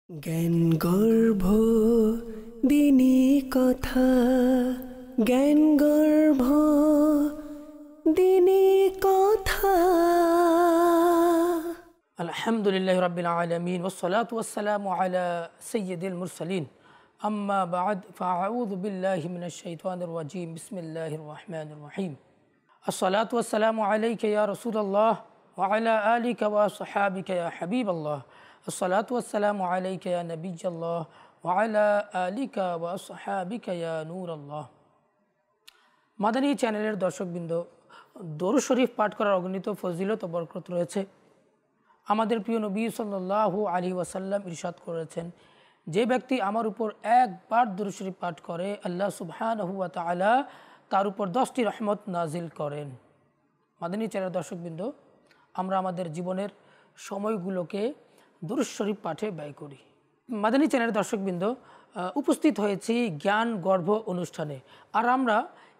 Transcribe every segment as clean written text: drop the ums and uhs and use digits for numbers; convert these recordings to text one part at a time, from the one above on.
জ্ঞান গর্ভ দিনী কথা, জ্ঞান গর্ভ দিনী কথা। আলহামদুলিল্লাহি রাব্বিল আলামিন ওয়াসসালাতু ওয়াসসালামু আলা সাইয়্যিদিল মুরসালিন, আম্মা বা'দ, ফাআউযু বিল্লাহি মিনাশ শাইতানির রাজীম। বিসমিল্লাহির রহমানির রহিম। আসসালাতু ওয়াসসালামু আলাইকা ইয়া রাসূলুল্লাহ ওয়া আলা আলিকা ওয়া আসহাবিকা ইয়া হাবিবাল্লাহ। আসসালাতু ওয়াসসালামু আলাইকা ইয়া নাবিয়্যাল্লাহ ওয়া আলা আলিকা ওয়া আসহাবিকা ইয়া নূরাল্লাহ। মাদানী চ্যানেলের দর্শকবৃন্দ, দরুদ শরীফ পাঠ করার অগণিত ফজিলত ও বরকত রয়েছে। আমাদের প্রিয় নবী সাল্লাল্লাহু আলাইহি ওয়াসাল্লাম ইরশাদ করেছেন, যে ব্যক্তি আমার উপর একবার দরুদ শরীফ পাঠ করে, আল্লাহ সুবহানাহু ওয়া তাআলা তার উপর 10টি রহমত নাজিল করেন। মাদানী চ্যানেলের দর্শকবৃন্দ, আমরা আমাদের জীবনের সময়গুলোকে দরুদ শরীফ পাঠে ব্যয় করি। মাদানী চ্যানেলের দর্শকবৃন্দ, উপস্থিত হয়েছি জ্ঞান গর্ভ অনুষ্ঠানে। আর আমরা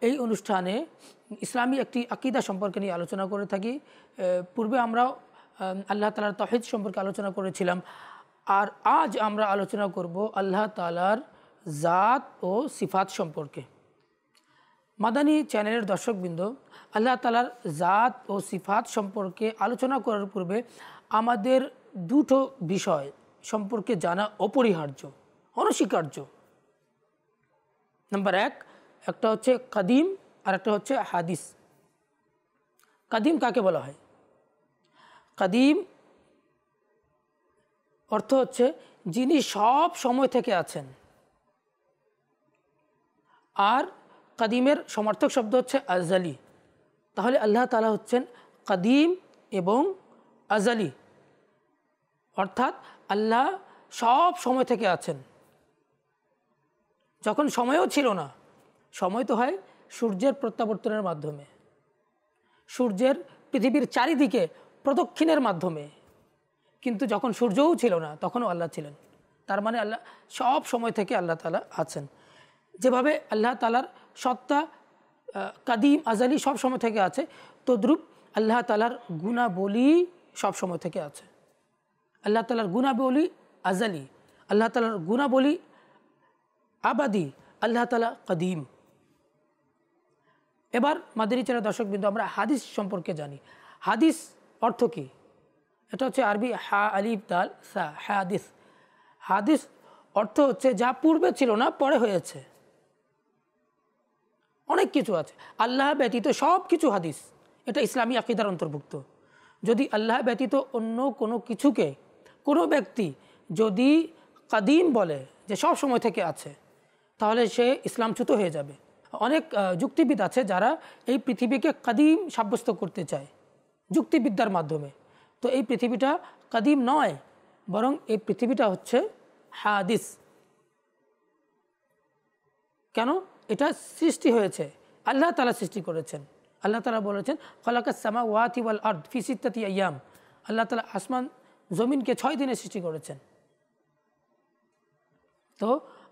এই অনুষ্ঠানে ইসলামী একটি আকীদা সম্পর্কে নিয়ে আলোচনা করে থাকি। পূর্বে আমরা আল্লাহ তাআলার তাওহীদ সম্পর্কে আলোচনা করেছিলাম। আর আজ আমরা আলোচনা করব আল্লাহ তাআলার জাত ও সিফাত সম্পর্কে। মাদানী চ্যানেলের দর্শকবৃন্দ, আল্লাহ তাআলার জাত ও সিফাত সম্পর্কে আলোচনা করার পূর্বে আমাদের দুটো বিষয় সম্পর্কে জানা অপরিহার্য, অনস্বীকার্য। নাম্বার এক, একটা হচ্ছে কাদিম আর একটা হচ্ছে হাদিস। কাদিম কাকে বলা হয়? কাদিম অর্থ হচ্ছে যিনি সব সময় থেকে আছেন। আর কাদিমের সমার্থক শব্দ হচ্ছে আজলি। তাহলে আল্লাহ তাআলা হচ্ছেন কাদিম এবং আজলি, অর্থাৎ আল্লাহ সব সময় থেকে আছেন। যখন সময়ও ছিল না, সময় তো হয় সূর্যের প্রত্যাবর্তনের মাধ্যমে, সূর্যের পৃথিবীর চারিদিকে প্রদক্ষিণের মাধ্যমে। কিন্তু যখন সূর্যও ছিল না, তখনও আল্লাহ ছিলেন। তার মানে আল্লাহ সব সময় থেকে আল্লাহ তাআলা আছেন। যেভাবে আল্লাহ তাআলার সত্তা কাদিম আজালি সব সময় থেকে আছে, তদ্রূপ আল্লাহ তাআলার গুণাবলী সব সময় থেকে আছে। আল্লাহ তাআলার গুণাবলী আজালি, আল্লাহ তাআলার গুণাবলী আবাদি, আল্লাহ তাআলা কাদিম। এবার মাদানী চ্যানেলের দর্শকবৃন্দ, আমরা হাদিস সম্পর্কে জানি। হাদিস অর্থ কী? এটা হচ্ছে আরবি হা আলিফ দাল সা, হাদিস। হাদিস অর্থ হচ্ছে যা পূর্বে ছিল না, পরে হয়েছে। অনেক কিছু আছে, আল্লাহ ব্যতীত সব কিছু হাদিস। এটা ইসলামী আকীদার অন্তর্ভুক্ত। যদি আল্লাহ ব্যতীত অন্য কোনো কিছুকে কোনো ব্যক্তি যদি কাদিম বলে, যে সব সময় থেকে আছে, তাহলে সে ইসলামচ্যুত হয়ে যাবে। অনেক যুক্তিবিদ আছে যারা এই পৃথিবীকে কাদিম সাব্যস্ত করতে চায় যুক্তিবিদ্যার মাধ্যমে। তো এই পৃথিবীটা কাদিম নয়, বরং এই পৃথিবীটা হচ্ছে হাদিস। কেন? এটা সৃষ্টি হয়েছে, আল্লাহ তাআলা সৃষ্টি করেছেন। আল্লাহ তাআলা বলেছেন, খালাকাস সামাওয়াতি ওয়াল আরদ ফি সিত্তাতি আইয়াম। আল্লাহ তাআলা আসমান জমিনকে 6 দিনে সৃষ্টি করেছেন। তো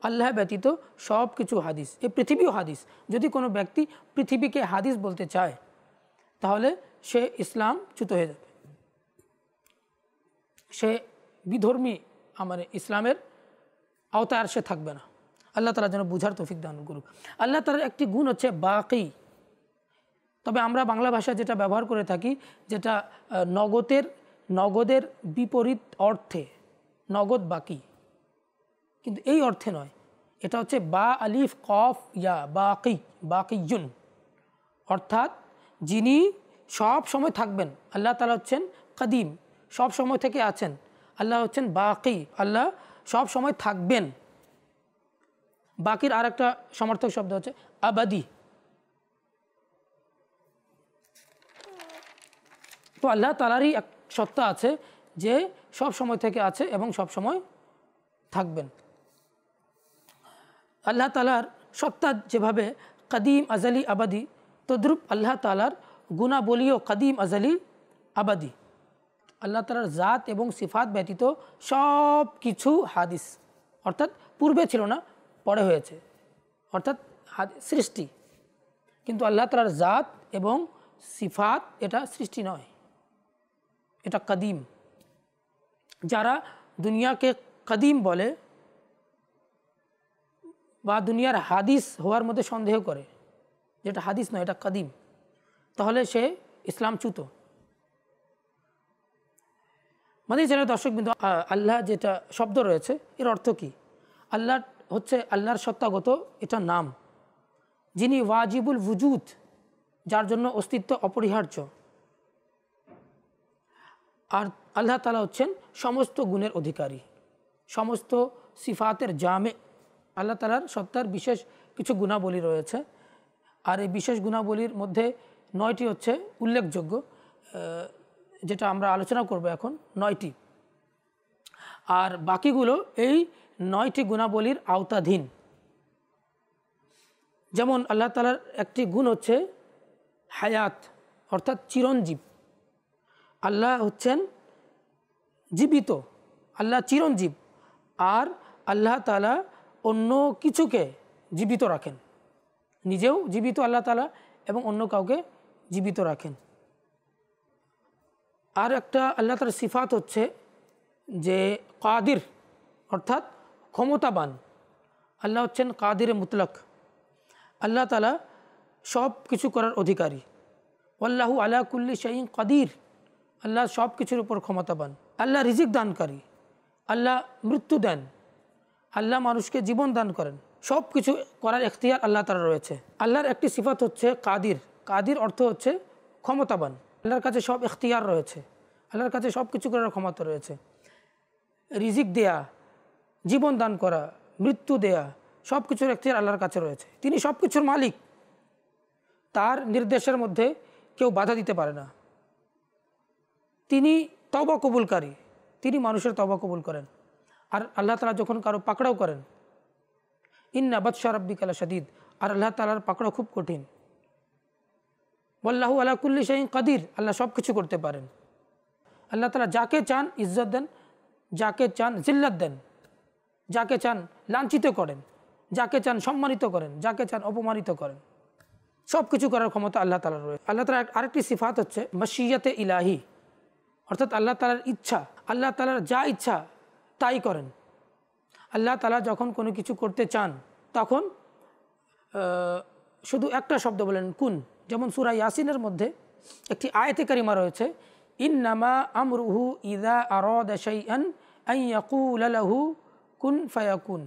আল্লাহ ব্যতীত সব কিছু হাদিস, এই পৃথিবীও হাদিস। যদি কোনো ব্যক্তি পৃথিবীকে হাদিস বলতে চায়, তাহলে সে ইসলামচ্যুত হয়ে যাবে। সে বিধর্মী, মানে ইসলামের আওতায় আর সে থাকবে না। আল্লাহ তাআলা যেন বুঝার তৌফিক দান করুক। আল্লাহ তাআলার একটি গুণ হচ্ছে বাকি। তবে আমরা বাংলা ভাষায় যেটা ব্যবহার করে থাকি, যেটা নগদের বিপরীত অর্থে, নগদ বাকি, কিন্তু এই অর্থে নয়। এটা হচ্ছে বা আলিফ কফ ইয়া, বাকি, বাকিয়ুন, অর্থাৎ যিনি সব সময় থাকবেন। আল্লাহ তাআলা হচ্ছেন কাদিম, সব সময় থেকে আছেন। আল্লাহ হচ্ছেন বাকি, আল্লাহ সব সময় থাকবেন। বাকির আর একটা সমর্থক শব্দ হচ্ছে আবাদি। তো আল্লাহ তাআলারই এক সত্তা আছে যে সব সময় থেকে আছে এবং সব সময় থাকবেন। আল্লাহ তাআলার সত্তা যেভাবে কাদিম আজালি আবাদি, তদ্রূপ আল্লাহ তাআলার গুণাবলীও কাদিম আজালি আবাদি। আল্লাহ তাআলার জাত এবং সিফাত ব্যতীত সব কিছু হাদিস, অর্থাৎ পূর্বে ছিল না, পরে হয়েছে, অর্থাৎ সৃষ্টি। কিন্তু আল্লাহ তাআলার জাত এবং সিফাত এটা সৃষ্টি নয়, এটা কাদিম। যারা দুনিয়াকে কদিম বলে বা দুনিয়ার হাদিস হওয়ার মধ্যে সন্দেহ করে, যেটা হাদিস নয় এটা কদিম, তাহলে সে ইসলামচ্যুত। মাদানী চ্যানেলের দর্শকবৃন্দ, আল্লাহ যেটা শব্দ রয়েছে এর অর্থ কী? আল্লাহ হচ্ছে আল্লাহর সত্তাগত এটা নাম, যিনি ওয়াজিবুল ওয়ুজুদ, যার জন্য অস্তিত্ব অপরিহার্য। আর আল্লাহ তাআলা হচ্ছেন সমস্ত গুণের অধিকারী, সমস্ত সিফাতের জামে। আল্লাহ তাআলার সত্তার বিশেষ কিছু গুণাবলী রয়েছে, আর এই বিশেষ গুণাবলীর মধ্যে 9টি হচ্ছে উল্লেখযোগ্য, যেটা আমরা আলোচনা করব এখন 9টি, আর বাকিগুলো এই 9টি গুণাবলীর আওতাধীন। যেমন আল্লাহ তাআলার একটি গুণ হচ্ছে হায়াত, অর্থাৎ চিরঞ্জীব। আল্লাহ হচ্ছেন জীবিত, আল্লাহ চিরঞ্জীব। আর আল্লাহ তাআলা অন্য কিছুকে জীবিত রাখেন, নিজেও জীবিত আল্লাহ তাআলা এবং অন্য কাউকে জীবিত রাখেন। আর একটা আল্লাহ তাআলার সিফাত হচ্ছে যে কাদির, অর্থাৎ ক্ষমতাবান। আল্লাহ হচ্ছেন কাদিরে মুতলাক, আল্লাহ তাআলা সব কিছু করার অধিকারী। আল্লাহু আলা কুল্লি শাইইন কাদির, আল্লাহ সব কিছুর উপর ক্ষমতাবান। আল্লাহ রিজিক দানকারী, আল্লাহ মৃত্যু দেন, আল্লাহ মানুষকে জীবন দান করেন। সব কিছু করার এখতিয়ার আল্লাহ তাআলার রয়েছে। আল্লাহর একটি সিফাত হচ্ছে কাদির। কাদির অর্থ হচ্ছে ক্ষমতাবান। আল্লাহর কাছে সব এখতিয়ার রয়েছে, আল্লাহর কাছে সব কিছু করার ক্ষমতা রয়েছে। রিজিক দেয়া, জীবন দান করা, মৃত্যু দেয়া, সব কিছুর এখতিয়ার আল্লাহর কাছে রয়েছে। তিনি সব কিছুর মালিক, তার নির্দেশের মধ্যে কেউ বাধা দিতে পারে না। তিনি তওবা কবুলকারী, তিনি মানুষের তওবা কবুল করেন। আর আল্লাহ তাআলা যখন কারো পাকড়াও করেন, ইন্না বাতশা রাব্বিকা লাশাদীদ, আর আল্লাহ তাআলার পাকড়াও খুব কঠিন। আল্লাহু আলা কুল্লি শাইইন কাদির, আল্লাহ সব কিছু করতে পারেন। আল্লাহ তাআলা যাকে চান ইজ্জত দেন, যাকে চান জিল্লাত দেন, যাকে চান লাঞ্ছিত করেন, যাকে চান সম্মানিত করেন, যাকে চান অপমানিত করেন। সব কিছু করার ক্ষমতা আল্লাহ তাআলার রয়েছে। আল্লাহ তাআলার আরেকটি সিফাত হচ্ছে মাশিয়াতে ইলাহি, অর্থাৎ আল্লাহ তাআলার ইচ্ছা। আল্লাহ তাআলার যা ইচ্ছা তাই করেন। আল্লাহ তাআলা যখন কোনো কিছু করতে চান তখন শুধু একটা শব্দ বলেন, কুন। যেমন সূরা ইয়াসিনের মধ্যে একটি আয়াতে কারিমা রয়েছে, ইন্নামা আমরুহু ইযা আরাদা শাইআন আন ইয়াকুলা লাহু কুন ফায়াকুন।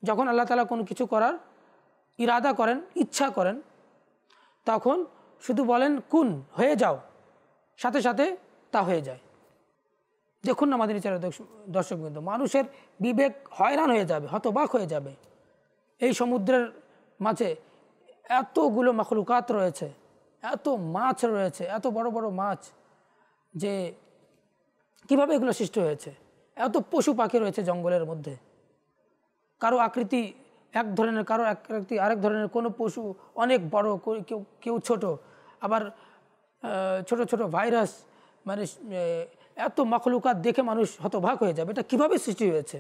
যখন আল্লাহ তাআলা কোনো কিছু করার ইরাদা করেন, ইচ্ছা করেন, তখন শুধু বলেন কুন, হয়ে যাও, সাথে সাথে তা হয়ে যায়। দেখুন না মাদানী চ্যানেলের দর্শকবৃন্দ, মানুষের বিবেক হয়রান হয়ে যাবে, হতবাক হয়ে যাবে। এই সমুদ্রের মাঝে এতগুলো মাখলুকাত রয়েছে, এত মাছ রয়েছে, এত বড় বড় মাছ, যে কিভাবে এগুলো সৃষ্টি হয়েছে। এত পশু পাখি রয়েছে জঙ্গলের মধ্যে, কারো আকৃতি এক ধরনের, কারো আকৃতি আরেক ধরনের। কোনো পশু অনেক বড়, কেউ ছোট, আবার ছোট ছোট ভাইরাস, মানে এত মাখলুকাত দেখে মানুষ হতবাক হয়ে যাবে। এটা কিভাবে সৃষ্টি হয়েছে,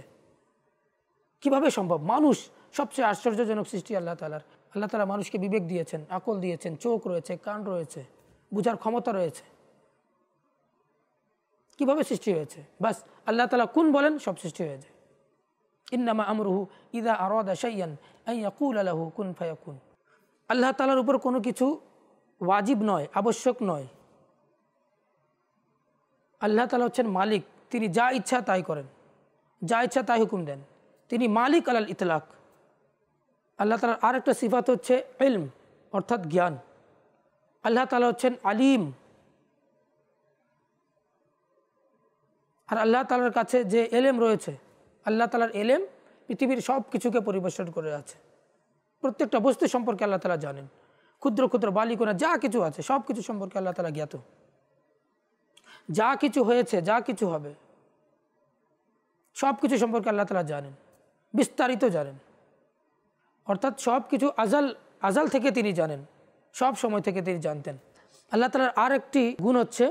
কিভাবে সম্ভব? মানুষ সবচেয়ে আশ্চর্যজনক সৃষ্টি আল্লাহ তাআলার। আল্লাহ তাআলা মানুষকে বিবেক দিয়েছেন, আকল দিয়েছেন, চোখ রয়েছে, কান রয়েছে, বুঝার ক্ষমতা রয়েছে। কিভাবে সৃষ্টি হয়েছে? বাস আল্লাহ তাআলা কুন বলেন, সব সৃষ্টি হয়ে যায়। ইন্নামা আমরুহু ইযা আরাদা শাইআন আন ইয়াকুলা লাহু কুন ফায়াকুন। আল্লাহ তাআলার উপর কোনো কিছু ওয়াজিব নয়, আবশ্যক নয়। আল্লাহ তাআলা হচ্ছেন মালিক, তিনি যা ইচ্ছা তাই করেন, যা ইচ্ছা তাই হুকুম দেন। তিনি মালিক আলাল ইতলাক। আল্লাহ তাআলার আরেকটা সিফাত হচ্ছে ইলম, অর্থাৎ জ্ঞান। আল্লাহ তাআলা হচ্ছেন আলিম। আর আল্লাহ তাআলার কাছে যে এলেম রয়েছে, আল্লাহ তাআলার এলেম পৃথিবীর সব কিছুকে পরিবেশন করে আছে। প্রত্যেকটা বস্তু সম্পর্কে আল্লাহ তাআলা জানেন, ক্ষুদ্র ক্ষুদ্র বালিকণা যা কিছু আছে সব কিছু সম্পর্কে আল্লাহ তাআলা জ্ঞাত। যা কিছু হয়েছে, যা কিছু হবে, সব কিছু সম্পর্কে আল্লাহ তাআলা জানেন, বিস্তারিত জানেন। অর্থাৎ সব কিছু আজাল থেকে তিনি জানেন, সব সময় থেকে তিনি জানতেন। আল্লাহ তাআলার আর একটি গুণ হচ্ছে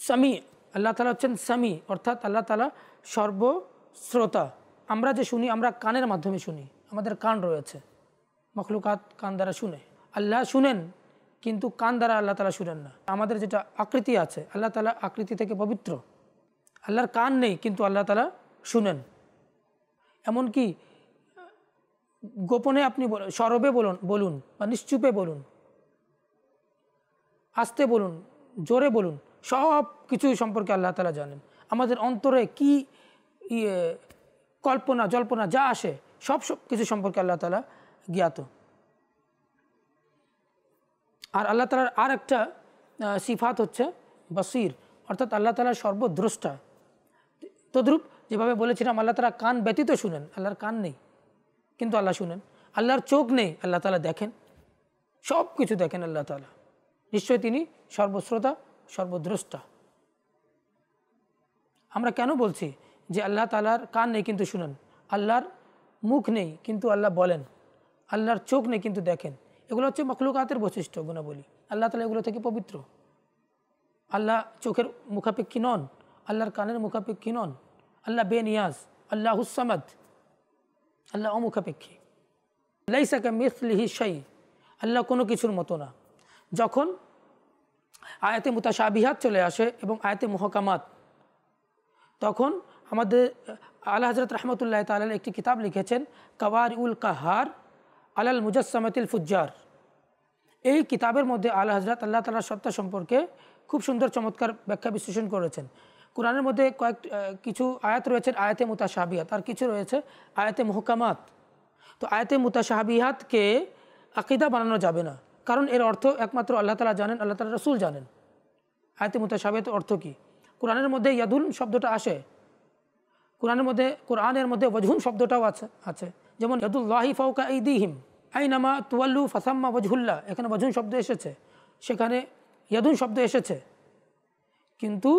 সামি। আল্লাহ তাআলা হচ্ছেন সামি, অর্থাৎ আল্লাহ তাআলা সর্বশ্রোতা। আমরা যে শুনি, আমরা কানের মাধ্যমে শুনি, আমাদের কান রয়েছে, মখলুকাত কান দ্বারা শুনে। আল্লাহ শুনেন, কিন্তু কান দ্বারা আল্লাহ তাআলা শুনেন না। আমাদের যেটা আকৃতি আছে, আল্লাহ তাআলা আকৃতি থেকে পবিত্র। আল্লাহর কান নেই কিন্তু আল্লাহ তাআলা শুনেন। এমনকি গোপনে আপনি সরবে বলুন বা নিশ্চুপে বলুন, আস্তে বলুন, জোরে বলুন, সব কিছু সম্পর্কে আল্লাহ তাআলা জানেন। আমাদের অন্তরে কি কল্পনা জল্পনা যা আসে সব কিছু সম্পর্কে আল্লাহ তাআলা জ্ঞাত। আর আল্লাহ তাআলার আর একটা সিফাত হচ্ছে বসির, অর্থাৎ আল্লাহ তাআলা সর্বদ্রষ্টা। তদ্রূপ যেভাবে বলেছিলাম আল্লাহ তাআলা কান ব্যতীত শুনেন, আল্লাহর কান নেই কিন্তু আল্লাহ শুনেন। আল্লাহর চোখ নেই, আল্লাহ তাআলা দেখেন, সব কিছু দেখেন আল্লাহ তাআলা। নিশ্চয়ই তিনি সর্বশ্রোতা, সর্বদ্রষ্টা। আমরা কেন বলছি যে আল্লাহ তাআলার কান নেই কিন্তু শুনেন? আল্লাহর মুখ নেই কিন্তু আল্লাহ বলেন, আল্লাহর চোখ নেই কিন্তু দেখেন। এগুলো হচ্ছে মখলুকাতের বৈশিষ্ট্য, গুণাবলী। আল্লাহ তাআলা এগুলো থেকে পবিত্র। আল্লাহ চোখের মুখাপেক্ষী নন, আল্লাহর কানের মুখাপেক্ষী নন। আল্লাহ বেনিয়াজ, আল্লাহ হুসামাদ, আল্লাহ অমুখাপেক্ষী। লাইসা কামিসলিহি শাই, আল্লাহ কোনো কিছুর মতো না। যখন আয়াতে মুতাশাবিহাত চলে আসে এবং আয়াতে মুহকামাত, তখন আমাদের আলা হযরত রাহমাতুল্লাহ তাআলা একটি কিতাব লিখেছেন, কাওয়ারিউল কাহার আলাল মুজাসসামাতিল ফুজ্জার। এই কিতাবের মধ্যে আলা হযরত আল্লাহ তাআলার সত্তা সম্পর্কে খুব সুন্দর চমৎকার ব্যাখ্যা বিশ্লেষণ করেছেন। কোরআনের মধ্যে কিছু আয়াত রয়েছে আয়াতে মুতাশাবিহাত, আর কিছু রয়েছে আয়াতে মুহকামাত। তো আয়াতে মুতাশাবিহাতকে আকীদা বানানো যাবে না, কারণ এর অর্থ একমাত্র আল্লাহ তাআলা জানেন, আল্লাহ তাআলার রাসূল জানেন। আয়াতে মুতাশাবিহাতের অর্থ কি? কোরআনের মধ্যে ইয়াদুন শব্দটা আসে, কোরআনের মধ্যে ওয়াজহুন শব্দটাও আছে। যেমন ইয়াদুল্লাহি ফাওকা আইদিহিম আইনামা তুওয়াল্লু ফাসাম্মা ওয়াজহুল্লাহ, এখানে ওয়াজহুন শব্দ এসেছে, সেখানে ইয়াদুন শব্দ এসেছে। কিন্তু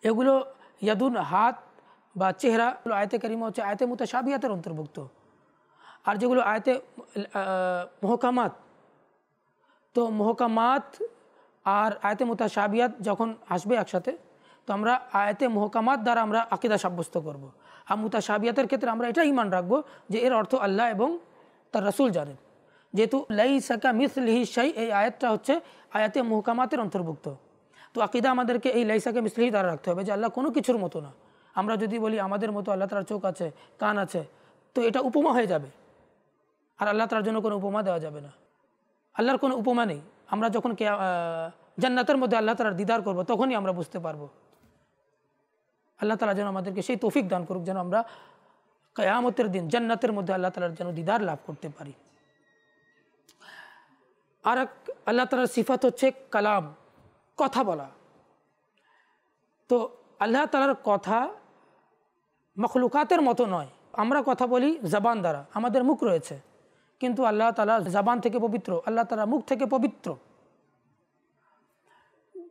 এগুলো ইয়াদুন হাত বা চেহারা, আয়াতে কারিমা হচ্ছে আয়াতে মুতাশাবিহাতের অন্তর্ভুক্ত। আর যেগুলো আয়াতে মুহকামাত, তো মুহকামাত আর আয়াতে মুতাশাবিহাত যখন আসবে একসাথে, তো আমরা আয়াতে মুহকামাত দ্বারা আমরা আকীদা সাব্যস্ত করব। আর মুতাশাবিহাতের ক্ষেত্রে আমরা এটা ঈমান রাখবো যে এর অর্থ আল্লাহ এবং তার রাসূল জানেন। যেহেতু লাইসা কামিসলিহি শাই, এই আয়াতটা হচ্ছে আয়াতে মুহকামাতের অন্তর্ভুক্ত। তো আকীদা আমাদেরকে এই লাইসা কামিসলিহি দ্বারা রাখতে হবে যে আল্লাহ কোনো কিছুর মতো না। আমরা যদি বলি আমাদের মতো আল্লাহ তাআলার চোখ আছে, কান আছে, তো এটা উপমা হয়ে যাবে, আর আল্লাহ তাআলার জন্য কোনো উপমা দেওয়া যাবে না। আল্লাহর কোনো উপমা নেই। আমরা যখন জান্নাতের মধ্যে আল্লাহ তাআলার দিদার করব, তখনই আমরা বুঝতে পারবো। আল্লাহ তাআলা যেন আমাদেরকে সেই তৌফিক দান করুক, যেন আমরা কিয়ামতের দিন জান্নাতের মধ্যে আল্লাহ তাআলার যেন দিদার লাভ করতে পারি। আর এক আল্লাহ তাআলার সিফাত হচ্ছে কালাম, কথা বলা। তো আল্লাহ তাআলার কথা মখলুকাতের মতো নয়। আমরা কথা বলি জবান দ্বারা, আমাদের মুখ রয়েছে, কিন্তু আল্লাহ তাআলা জবান থেকে পবিত্র, আল্লাহ তাআলা মুখ থেকে পবিত্র।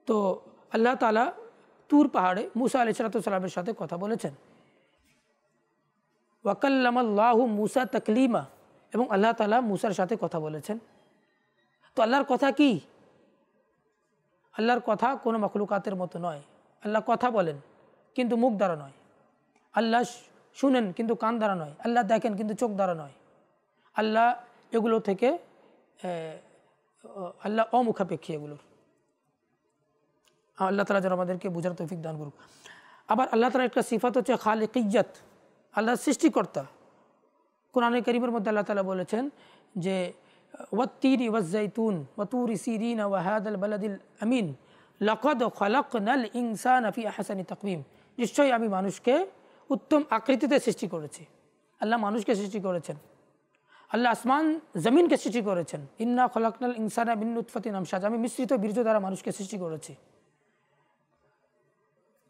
তো আল্লাহ তাআলা তুর পাহাড়ে মূসা আলাইহিসসালামের সাথে কথা বলেছেন। ওয়াকাল্লামাল্লাহু মূসা তাকলিমা, এবং আল্লাহ তাআলা মূসার সাথে কথা বলেছেন। তো আল্লাহর কথা কি? আল্লাহর কথা কোনো মখলুকাতের মতো নয়। আল্লাহ কথা বলেন কিন্তু মুখ দ্বারা নয়। আল্লাহ শুনেন কিন্তু কান দ্বারা নয়। আল্লাহ দেখেন কিন্তু চোখ দ্বারা নয়। আল্লাহ এগুলো থেকে আল্লাহ অমুখাপেক্ষী এগুলোর। আল্লাহ তাআলা যেন আমাদেরকে বোঝার তৌফিক দান করুক। আবার আল্লাহ তাআলার একটা সিফাত হচ্ছে খালিকিয়্যাত, আল্লাহ সৃষ্টিকর্তা। কোরআনে কারীমের মধ্যে আল্লাহ তাআলা বলেছেন যে ওয়াত্তিনি ওয়াজ্জাইতুন ওয়াতুরি সিরিনা ওয়া হাদাল বালাদিল আমিন লাকাদ খালাকনাল ইনসানা ফি আহসানি তাকওয়িম, নিশ্চয়ই আমি মানুষকে উত্তম আকৃতিতে সৃষ্টি করেছি। আল্লাহ মানুষকে সৃষ্টি করেছেন, আল্লাহ আসমান জমিনকে সৃষ্টি করেছেন। ইন্না খলাকনাল ইনসানা মিন নুতফাতিন আমশাজ, আমি মিশ্রিত বীর্য দ্বারা মানুষকে সৃষ্টি করেছি।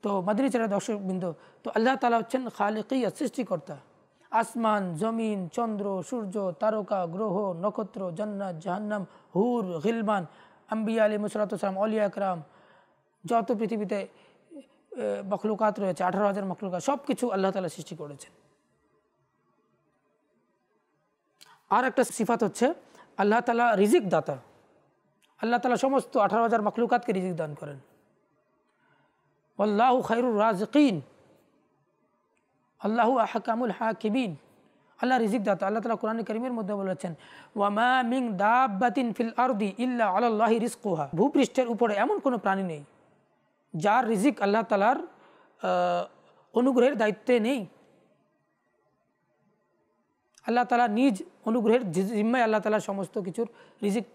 তো মাদানী চ্যানেলের দর্শকবৃন্দ, তো আল্লাহ তাআলা হচ্ছেন খালিকিয়্যাত, সৃষ্টিকর্তা। আসমান, জমিন, চন্দ্র, সূর্য, তারকা, গ্রহ, নক্ষত্র, জান্নাত, জাহান্নাম, হুর, গিলমান, আম্বিয়া আলাইহিমুস সালাতু ওয়াস সালাম, আউলিয়া একরাম, যত পৃথিবীতে মখলুকাত রয়েছে 18,000 মখলুকাত, সব কিছু আল্লাহ তাআলা সৃষ্টি করেছেন। আর একটা সিফাত হচ্ছে আল্লাহ তাআলা রিজিক দাতা। আল্লাহ তাআলা সমস্ত 18,000 মখলুকাতকে রিজিক দান করেন। আল্লাহু খায়রুর রাজিকিন, আল্লাহু আহকামুল হাকিমিন, আল্লাহ রিজিক দাতা। আল্লাহ তাআলা কোরআনে কারীমের মধ্যে বলেছেন, ওয়ামা মিন দাব্বাতিন ফিল আরদি ইল্লা আলাল্লাহি রিজকুহা, ভূপৃষ্ঠের উপরে এমন কোনো প্রাণী নেই যার রিজিক আল্লাহ তাআলার অনুগ্রহের দায়িত্বে নেই। আল্লাহ তাআলা নিজ অনুগ্রহের জিম্মায় আল্লাহ তাআলা সমস্ত কিছুর রিজিক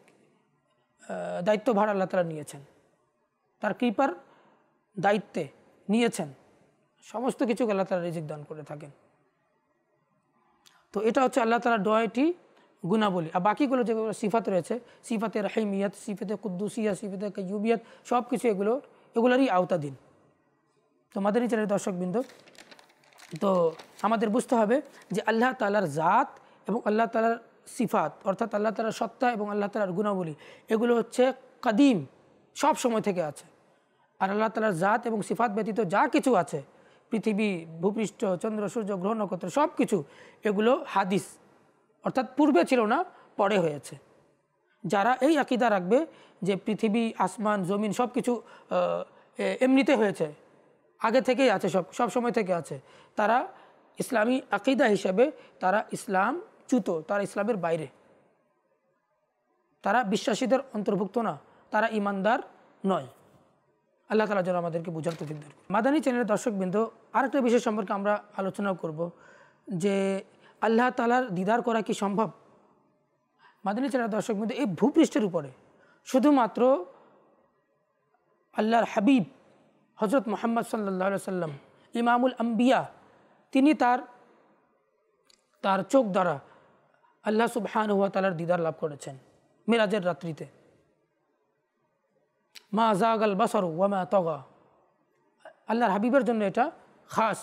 দায়িত্বভার আল্লাহ তাআলা নিয়েছেন, তার কৃপার দায়িত্বে নিয়েছেন, সমস্ত কিছুকে আল্লাহ তাআলা রিজিক দান করে থাকেন। তো এটা হচ্ছে আল্লাহ তাআলার 9টি গুণাবলী। আর বাকিগুলো যেগুলো সিফাত রয়েছে, সিফাতে রাহিমিয়াত, সিফাতে কুদ্দুসিয়া, সিফাতে কাইয়ুবিয়াত, সব কিছু এগুলোরই আওতাধীন। তো মাদানী চ্যানেলের দর্শকবৃন্দ, তো আমাদের বুঝতে হবে যে আল্লাহ তাআলার জাত এবং আল্লাহ তাআলার সিফাত, অর্থাৎ আল্লাহ তাআলার সত্তা এবং আল্লাহ তাআলার গুণাবলী, এগুলো হচ্ছে কাদিম, সব সময় থেকে আছে। আর আল্লাহ তাআলার জাত এবং সিফাত ব্যতীত যা কিছু আছে, পৃথিবী, ভূপৃষ্ঠ, চন্দ্র, সূর্য, গ্রহ, নক্ষত্র, সব কিছু এগুলো হাদিস, অর্থাৎ পূর্বে ছিল না, পরে হয়েছে। যারা এই আকীদা রাখবে যে পৃথিবী, আসমান, জমিন সব কিছু এমনিতে হয়েছে, আগে থেকেই আছে, সব সময় থেকে আছে, তারা ইসলামী আকীদা হিসেবে তারা ইসলামচ্যুত, তারা ইসলামের বাইরে, তারা বিশ্বাসীদের অন্তর্ভুক্ত না, তারা ঈমানদার নয়। আল্লাহ তাআলা যেন আমাদেরকে বোঝার তৌফিক দান করেন। মাদানী চ্যানেলের দর্শকবৃন্দ, আরেকটা বিষয় সম্পর্কে আমরা আলোচনা করব যে আল্লাহ তাআলার দিদার করা কি সম্ভব? মাদানী চ্যানেলের দর্শকবৃন্দ, এই ভূপৃষ্ঠের উপরে শুধুমাত্র আল্লাহর হাবিব হযরত মুহাম্মদ সাল্লাল্লাহু আলাইহি সাল্লাম, ইমামুল আম্বিয়া, তিনি তার চোখ দ্বারা আল্লাহ সুবহানাহু ওয়া তাআলার দিদার লাভ করেছেন মিরাজের রাত্রিতে। মা জাগাল বাসারু ওয়া মা তাগা, আল্লাহর হাবিবের জন্য এটা খাস।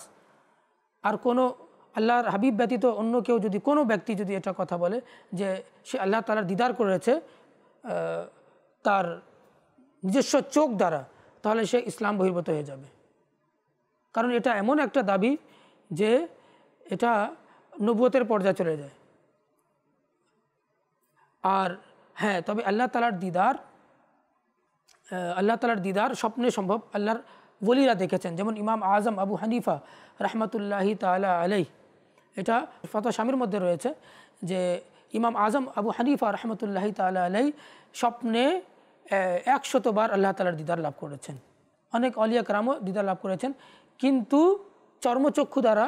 আর কোনো আল্লাহর হাবিব ব্যতীত অন্য কেউ যদি, কোনো ব্যক্তি যদি এটা কথা বলে যে সে আল্লাহ তাআলার দিদার করেছে তার নিজস্ব চোখ দ্বারা, তাহলে সে ইসলাম বহির্ভূত হয়ে যাবে। কারণ এটা এমন একটা দাবি যে এটা নবুয়তের পর্যায়ে চলে যায়। আর হ্যাঁ, তবে আল্লাহ তাআলার দিদার স্বপ্নে সম্ভব, আল্লাহর ওলিরা দেখেছেন। যেমন ইমাম আজম আবু হানিফা রাহমাতুল্লাহি তাআলা আলাইহি, এটা ফতোয়া শামীর মধ্যে রয়েছে যে ইমাম আজম আবু হানিফা রাহমাতুল্লাহি তাআলা আলাইহি স্বপ্নে 100 বার আল্লাহ তাআলার দিদার লাভ করেছেন। অনেক আউলিয়া কেরামও দিদার লাভ করেছেন, কিন্তু চর্মচক্ষু দ্বারা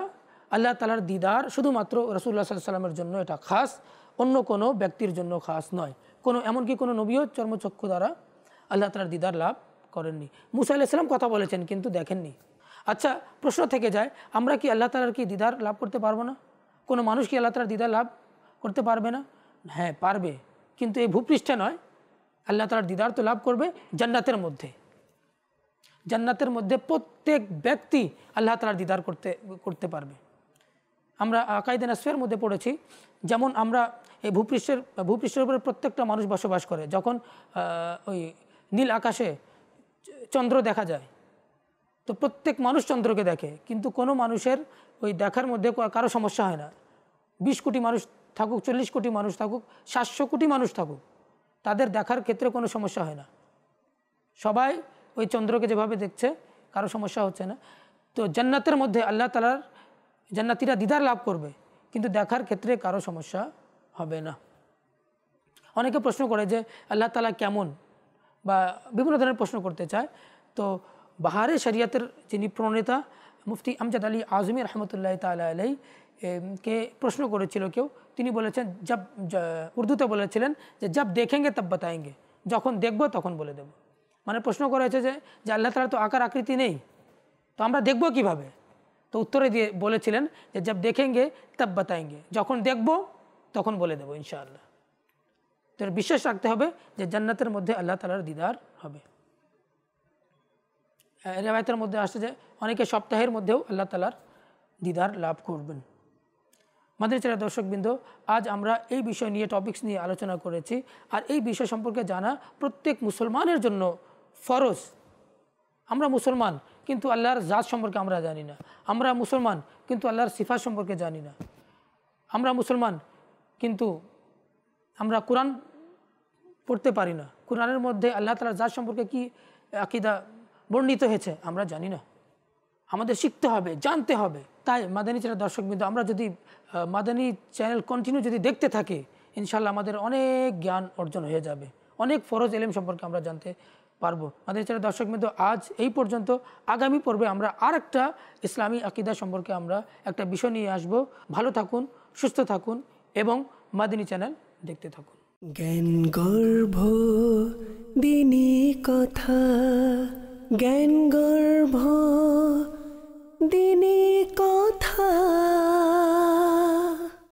আল্লাহ তাআলার দিদার শুধুমাত্র রাসূলুল্লাহ সাল্লাল্লাহু আলাইহি ওয়াসাল্লামের জন্য এটা খাস, অন্য কোনো ব্যক্তির জন্য খাস নয়। এমনকি কোনো নবীও চর্মচক্ষু দ্বারা আল্লাহ তাআলার দিদার লাভ করেননি। মুসা আলাইহিস সালাম কথা বলেছেন কিন্তু দেখেননি। আচ্ছা, প্রশ্ন থেকে যায়, আমরা কি আল্লাহ তাআলার কি দিদার লাভ করতে পারবো না? কোনো মানুষ কি আল্লাহ তাআলার দিদার লাভ করতে পারবে না? হ্যাঁ, পারবে, কিন্তু এই ভূপৃষ্ঠে নয়। আল্লাহ তাআলার দিদার তো লাভ করবে জান্নাতের মধ্যে। জান্নাতের মধ্যে প্রত্যেক ব্যক্তি আল্লাহ তাআলার দিদার করতে পারবে। আমরা আকাইদে নাসফের মধ্যে পড়েছি, যেমন আমরা এই ভূপৃষ্ঠের উপরে প্রত্যেকটা মানুষ বসবাস করে। যখন ওই নীল আকাশে চন্দ্র দেখা যায়, তো প্রত্যেক মানুষ চন্দ্রকে দেখে, কিন্তু কোনো মানুষের ওই দেখার মধ্যে কারো সমস্যা হয় না। 20 কোটি মানুষ থাকুক, 40 কোটি মানুষ থাকুক, 700 কোটি মানুষ থাকুক, তাদের দেখার ক্ষেত্রে কোনো সমস্যা হয় না। সবাই ওই চন্দ্রকে যেভাবে দেখছে, কারো সমস্যা হচ্ছে না। তো জান্নাতের মধ্যে আল্লাহ তাআলার জান্নাতীরা দিদার লাভ করবে, কিন্তু দেখার ক্ষেত্রে কারো সমস্যা হবে না। অনেকে প্রশ্ন করে যে আল্লাহ তাআলা কেমন, বা বিভিন্ন ধরনের প্রশ্ন করতে চায়। তো বাহারে শরিয়তের যিনি প্রণেতা মুফতি আমজাদ আলী আজমি রহমতুল্লাহ তাআলা আলাইহি কে প্রশ্ন করেছিল কেউ, তিনি বলেছেন, উর্দুতে বলেছিলেন যে জব দেখেঙ্গে তব বাতায়েঙ্গে, যখন দেখব তখন বলে দেব। মানে প্রশ্ন করেছে যে আল্লাহ তাআলা তো আকার আকৃতি নেই, তো আমরা দেখব কিভাবে? তো উত্তরে দিয়ে বলেছিলেন যে জব দেখেঙ্গে তব বাতায়েঙ্গে, যখন দেখব তখন বলে দেব ইনশাআল্লাহ। তো বিশ্বাস রাখতে হবে যে জান্নাতের মধ্যে আল্লাহ তাআলার দিদার হবে। রিওয়ায়াতের মধ্যে আসছে যে অনেকে সপ্তাহের মধ্যেও আল্লাহ তাআলার দিদার লাভ করবেন। মাদানী চ্যানেলের দর্শকবৃন্দ, আজ আমরা এই বিষয় নিয়ে টপিকস নিয়ে আলোচনা করেছি। আর এই বিষয় সম্পর্কে জানা প্রত্যেক মুসলমানের জন্য ফরজ। আমরা মুসলমান, কিন্তু আল্লাহর জাত সম্পর্কে আমরা জানি না। আমরা মুসলমান, কিন্তু আল্লাহর সিফাত সম্পর্কে জানি না। আমরা মুসলমান, কিন্তু আমরা কোরআন পড়তে পারি না। কোরআনের মধ্যে আল্লাহ তাআলার জাত সম্পর্কে কি আকীদা বর্ণিত হয়েছে আমরা জানি না। আমাদের শিখতে হবে, জানতে হবে, তাই মাদানী চ্যানেল দর্শকবৃন্দ, আমরা যদি মাদানী চ্যানেল কন্টিনিউ যদি দেখতে থাকি, ইনশাল্লাহ আমাদের অনেক জ্ঞান অর্জন হয়ে যাবে, অনেক ফরজ ইলম সম্পর্কে আমরা জানতে পারবো। মাদানী চ্যানেল দর্শকবৃন্দ, আজ এই পর্যন্ত। আগামী পর্বে আমরা আর একটা ইসলামী আকীদা সম্পর্কে আমরা একটা বিষয় নিয়ে আসব। ভালো থাকুন, সুস্থ থাকুন এবং মাদানী চ্যানেল দেখতে থাকুন। জ্ঞান গর্ভ দিনী কথা, জ্ঞান গর্ভ